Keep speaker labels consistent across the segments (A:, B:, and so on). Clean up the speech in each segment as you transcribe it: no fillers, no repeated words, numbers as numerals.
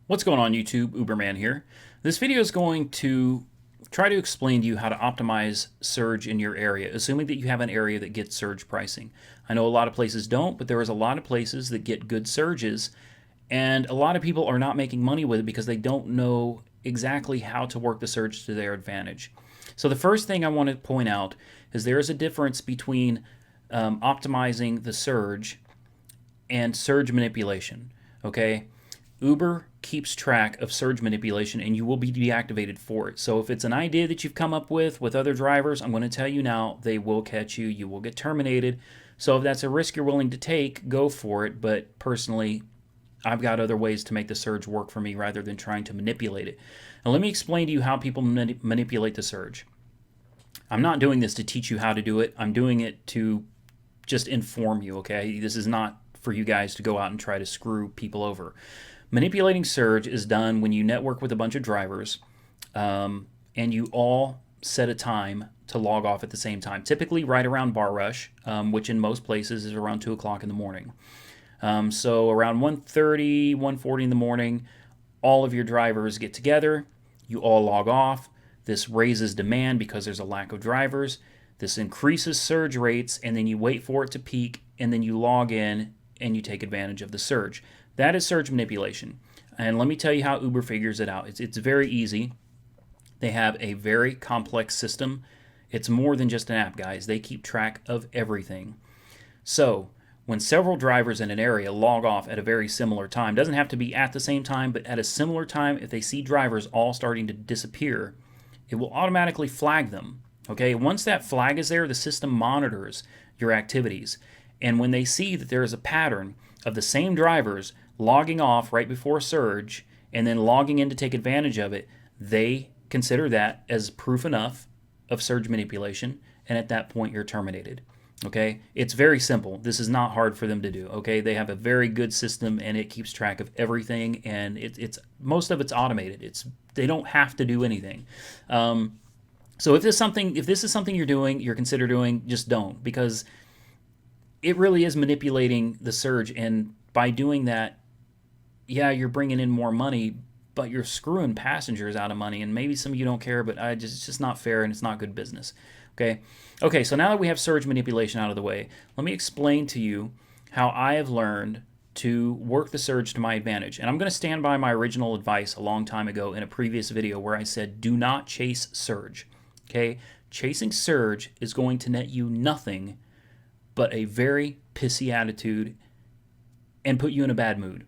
A: What's going on YouTube? Uberman here. This video is going to try to explain to you how to optimize surge in your area, assuming that you have an area that gets surge pricing. I know a lot of places don't, but there is a lot of places that get good surges, and a lot of people are not making money with it because they don't know exactly how to work the surge to their advantage. So the first thing I want to point out is there is a difference between optimizing the surge and surge manipulation. Okay, Uber keeps track of surge manipulation and you will be deactivated for it. So if it's an idea that you've come up with other drivers, I'm going to tell you now, they will catch you. You will get terminated. So if that's a risk you're willing to take, go for it. But personally, I've got other ways to make the surge work for me rather than trying to manipulate it. Now let me explain to you how people manipulate the surge. I'm not doing this to teach you how to do it. I'm doing it to just inform you, okay? This is not for you guys to go out and try to screw people over. Manipulating surge is done when you network with a bunch of drivers and you all set a time to log off at the same time, typically right around bar rush, which in most places is around 2 o'clock in the morning. So around 1:30, 1:40 in the morning, all of your drivers get together, you all log off. This raises demand because there's a lack of drivers. This increases surge rates, and then you wait for it to peak, and then you log in and you take advantage of the surge. That is surge manipulation. And let me tell you how Uber figures it out. It's very easy. They have a very complex system. It's more than just an app, guys. They keep track of everything. So when several drivers in an area log off at a very similar time, doesn't have to be at the same time, but at a similar time, if they see drivers all starting to disappear, it will automatically flag them. Okay, once that flag is there, the system monitors your activities. And when they see that there is a pattern of the same drivers logging off right before surge and then logging in to take advantage of it, they consider that as proof enough of surge manipulation, and at that point you're terminated. Okay, it's very simple. This is not hard for them to do. Okay, they have a very good system and it keeps track of everything, and it's most of it's automated. They don't have to do anything. So if this is something you're consider doing, just don't, because it really is manipulating the surge, and by doing that, yeah, you're bringing in more money, but you're screwing passengers out of money, and maybe some of you don't care, but it's just not fair, and it's not good business. Okay, so now that we have surge manipulation out of the way, let me explain to you how I have learned to work the surge to my advantage. And I'm going to stand by my original advice a long time ago in a previous video where I said, do not chase surge. Okay, chasing surge is going to net you nothing but a very pissy attitude and put you in a bad mood.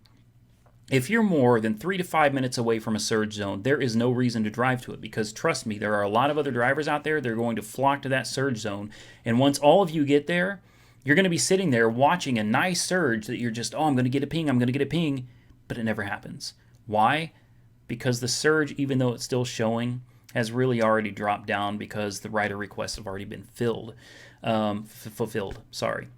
A: If you're more than 3 to 5 minutes away from a surge zone, there is no reason to drive to it, because trust me, there are a lot of other drivers out there. They're going to flock to that surge zone, and once all of you get there, you're going to be sitting there watching a nice surge that you're just, oh, I'm going to get a ping, but it never happens. Why? Because the surge, even though it's still showing, has really already dropped down because the rider requests have already been fulfilled. Sorry.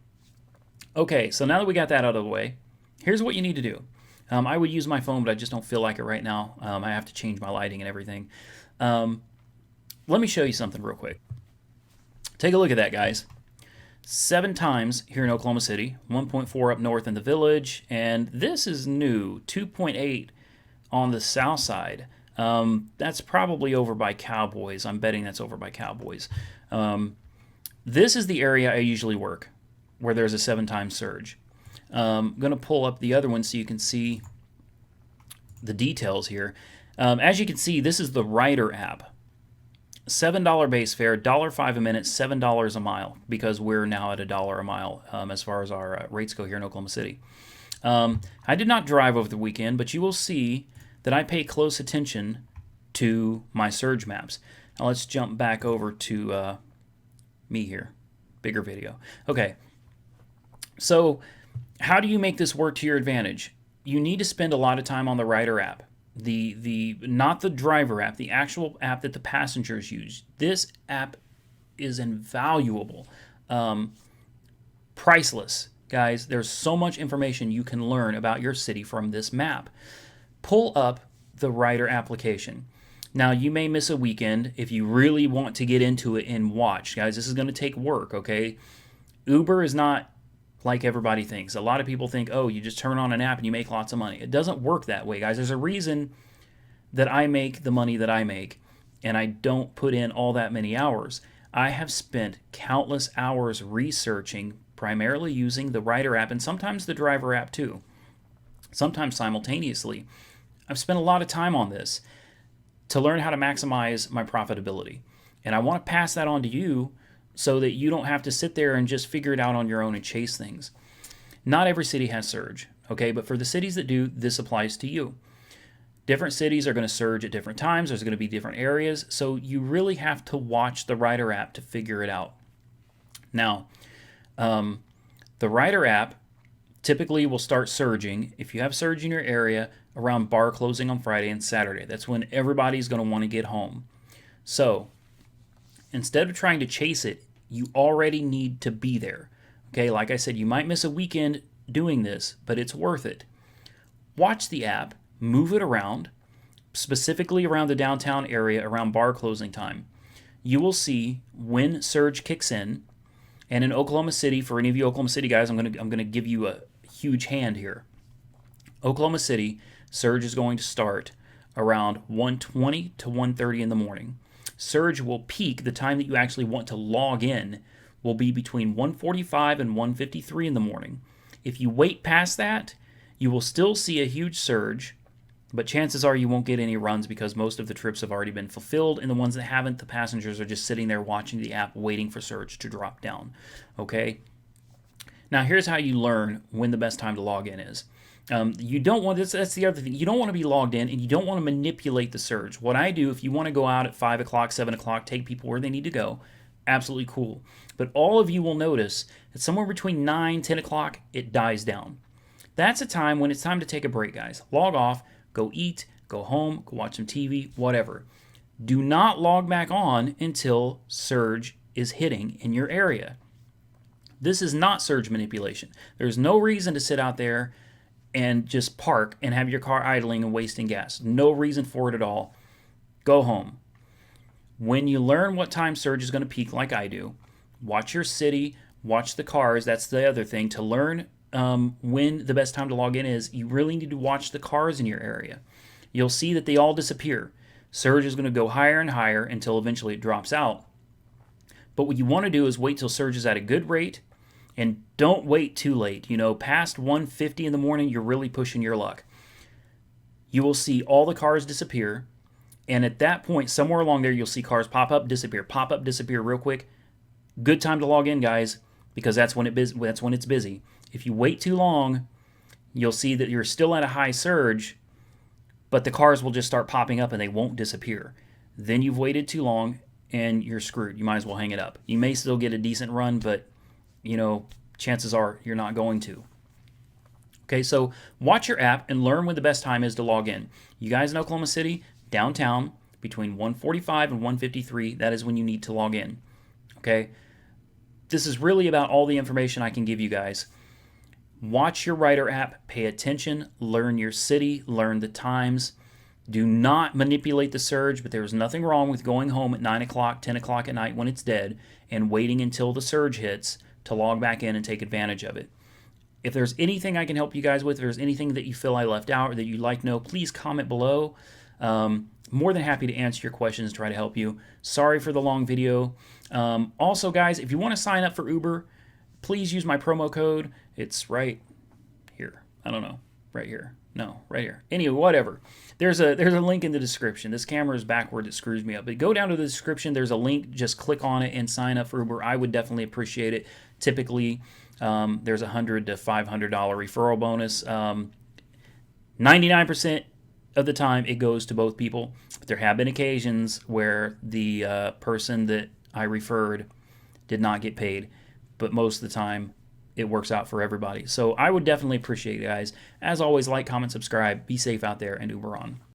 A: Okay, so now that we got that out of the way, here's what you need to do. I would use my phone, but I just don't feel like it right now. I have to change my lighting and everything. Let me show you something real quick. Take a look at that, guys. 7 times here in Oklahoma City, 1.4 up north in the Village, and this is new, 2.8 on the south side. That's probably over by Cowboys. I'm betting that's over by Cowboys. This is the area I usually work, where there's a 7 times surge. I'm going to pull up the other one so you can see the details here. As you can see, this is the Rider app. $7 base fare, $1.05 a minute, $7 a mile, because we're now at $1 a mile as far as our rates go here in Oklahoma City. I did not drive over the weekend, but you will see that I pay close attention to my surge maps. Now let's jump back over to me here. Bigger video. Okay. So how do you make this work to your advantage? You need to spend a lot of time on the Rider app. Not the driver app, the actual app that the passengers use. This app is invaluable. Priceless. Guys, there's so much information you can learn about your city from this map. Pull up the Rider application. Now, you may miss a weekend if you really want to get into it and watch. Guys, this is going to take work, okay? Uber is not like everybody thinks. A lot of people think, oh, you just turn on an app and you make lots of money. It doesn't work that way, guys. There's a reason that I make the money that I make, and I don't put in all that many hours. I have spent countless hours researching, primarily using the Rider app and sometimes the Driver app too, sometimes simultaneously. I've spent a lot of time on this to learn how to maximize my profitability. And I want to pass that on to you so that you don't have to sit there and just figure it out on your own and chase things. Not every city has surge, okay? But for the cities that do, this applies to you. Different cities are going to surge at different times. There's going to be different areas. So you really have to watch the Rider app to figure it out. Now, the Rider app typically will start surging if you have surge in your area around bar closing on Friday and Saturday. That's when everybody's going to want to get home. So instead of trying to chase it, you already need to be there. Okay, like I said, you might miss a weekend doing this, but it's worth it. Watch the app, move it around, specifically around the downtown area around bar closing time. You will see when surge kicks in. And in Oklahoma City, for any of you Oklahoma City guys, I'm gonna give you a huge hand here. Oklahoma City, surge is going to start around 1:20 to 1:30 in the morning. Surge will peak, the time that you actually want to log in will be between 1:45 and 1:53 in the morning. If you wait past that, you will still see a huge surge, but chances are you won't get any runs because most of the trips have already been fulfilled, and the ones that haven't, the passengers are just sitting there watching the app waiting for surge to drop down. Okay? Now here's how you learn when the best time to log in is. You don't want this. That's the other thing. You don't want to be logged in, and you don't want to manipulate the surge. What I do, if you want to go out at 5 o'clock, 7 o'clock, take people where they need to go, absolutely cool. But all of you will notice that somewhere between 9, 10 o'clock, it dies down. That's a time when it's time to take a break, guys. Log off, go eat, go home, go watch some TV, whatever. Do not log back on until surge is hitting in your area. This is not surge manipulation. There's no reason to sit out there and just park and have your car idling and wasting gas. No reason for it at all. Go home. When you learn what time surge is going to peak like I do, watch your city, watch the cars. That's the other thing. To learn when the best time to log in is, you really need to watch the cars in your area. You'll see that they all disappear. Surge is going to go higher and higher until eventually it drops out. But what you want to do is wait till surge is at a good rate, and don't wait too late. Past 1:50 in the morning, you're really pushing your luck. You will see all the cars disappear, and at that point, somewhere along there, you'll see cars pop up, disappear real quick. Good time to log in, guys, because that's when it's busy. If you wait too long, you'll see that you're still at a high surge, but the cars will just start popping up and they won't disappear. Then you've waited too long and you're screwed. You might as well hang it up. You may still get a decent run, but chances are you're not going to. Okay, so watch your app and learn when the best time is to log in. You guys in Oklahoma City, downtown, between 1:45 and 1:53, that is when you need to log in. Okay? This is really about all the information I can give you guys. Watch your Rider app, pay attention, learn your city, learn the times. Do not manipulate the surge, but there's nothing wrong with going home at 9 o'clock, 10 o'clock at night when it's dead and waiting until the surge hits to log back in and take advantage of it. If there's anything I can help you guys with, if there's anything that you feel I left out or that you'd like to know, please comment below. More than happy to answer your questions, try to help you. Sorry for the long video. Also, guys, if you want to sign up for Uber, please use my promo code. It's right here. I don't know. Right here. No, right here. Anyway, whatever. There's a link in the description. This camera is backward. It screws me up. But go down to the description. There's a link. Just click on it and sign up for Uber. I would definitely appreciate it. Typically, there's a $100 to $500 referral bonus. 99% of the time, it goes to both people. But there have been occasions where the person that I referred did not get paid. But most of the time, it works out for everybody. So I would definitely appreciate it, guys. As always, like, comment, subscribe. Be safe out there, and Uber on.